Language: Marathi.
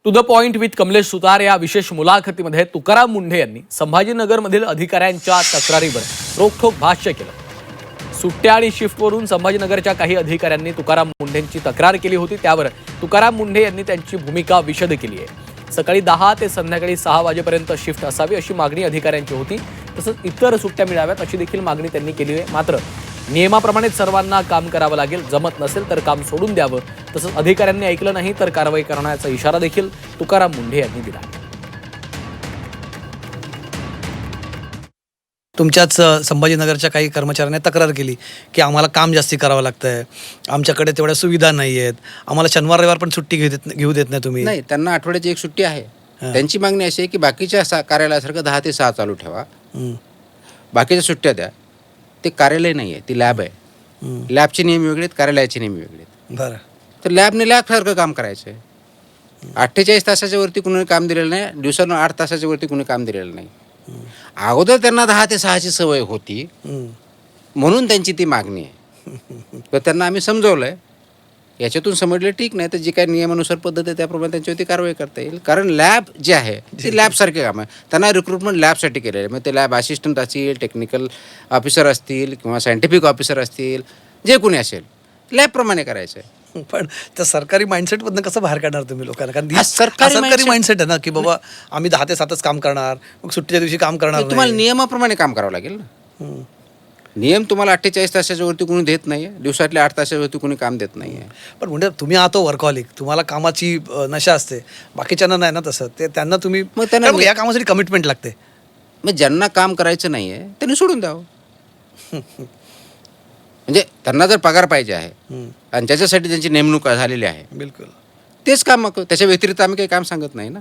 To the point with Kamlesh Sutar या विशेष मुलाखतीमध्ये तुकाराम मुंढे यांनी संभाजीनगरमधील अधिकाऱ्यांच्या तक्रारीवर रोखठोक भाष्य केलं। सुट्ट्या आणि शिफ्टवरून संभाजीनगरच्या काही अधिकाऱ्यांनी तुकाराम मुंढेंची तक्रार केली होती, त्यावर तुकाराम मुंढे यांनी त्यांची भूमिका विशद केली आहे। सकाळी 10 ते संध्याकाळी 6 वाजेपर्यंत शिफ्ट असावी अशी मागणी अधिकाऱ्यांची होती, तसंच इतर सुट्ट्या मिळाव्यात अशी देखील मागणी त्यांनी केली आहे। मात्र नियमाप्रमाणे सर्वांना काम करावं लागेल, जमत नसेल तर काम सोडून द्यावं, तसंच अधिकाऱ्यांनी ऐकलं नाही तर कारवाई करण्याचा इशारा देखील तुकाराम मुंढे यांनी दिला। तुमच्याच संभाजीनगरच्या काही कर्मचाऱ्यांनी तक्रार केली की आम्हाला काम जास्ती करावं लागतंय, आमच्याकडे तेवढ्या सुविधा नाही आहेत, आम्हाला शनिवार रविवार पण सुट्टी घेऊ देत नाही तुम्ही। नाही, त्यांना आठवड्याची एक सुट्टी आहे। त्यांची मागणी अशी आहे की बाकीच्या कार्यालयासारखं 10 ते 6 चालू ठेवा, बाकीच्या सुट्ट्या द्या। ते कार्यालय नाही आहे, ती लॅब आहे। लॅबचे नियम वेगळे आहेत, कार्यालयाचे नियम वेगळे आहेत। बरं, तर लॅबने लॅबसारखं काम करायचं आहे। 48 तासाच्या वरती कुणी काम दिलेलं नाही, दिवसानं 8 तासाच्या वरती कुणी काम दिलेलं नाही। अगोदर त्यांना 10 ते 6ची सवय होती, म्हणून त्यांची ती मागणी आहे। तर त्यांना आम्ही समजवलंय, याच्यातून समजलं ठीक नाही तर जी काही नियमानुसार पद्धत आहे त्याप्रमाणे त्यांच्यावरती कारवाई करता येईल। कारण लॅब जे आहे ती लॅबसारखे काम आहे, त्यांना रिक्रुटमेंट लॅबसाठी केलेलं आहे। मग ते लॅब असिस्टंट असतील, टेक्निकल ऑफिसर असतील किंवा सायंटिफिक ऑफिसर असतील, जे कोणी असेल लॅबप्रमाणे करायचं आहे। पण त्या सरकारी माइंडसेटमधनं कसं बाहेर काढणार तुम्ही लोकांना? कारण हा सरकारी माइंडसेट आहे ना की बाबा आम्ही 10 ते 7च काम करणार, मग सुट्टीच्या दिवशी काम करणार नाही। तुम्हाला नियमाप्रमाणे काम करावं लागेल ना। नियम तुम्हाला 48 तासाच्या वरती कोणी देत नाहीये, दिवसातल्या 8 तासावरती कोणी काम देत नाहीये। पण म्हणजे तुम्ही आहात वर्कहॉलिक, तुम्हाला कामाची नशा असते, बाकीच्यांना नाही ना तसं। ते त्यांना तुम्ही मग त्यांना या कामासाठी कमिटमेंट लागते। मग ज्यांना काम करायचं नाहीये त्यांनी सोडून द्यावं। म्हणजे त्यांना जर पगार पाहिजे आहे आणि त्याच्यासाठी त्यांची नेमणूक झालेली आहे, बिलकुल तेच काम, त्याच्या व्यतिरिक्त आम्ही काही काम सांगत नाही ना।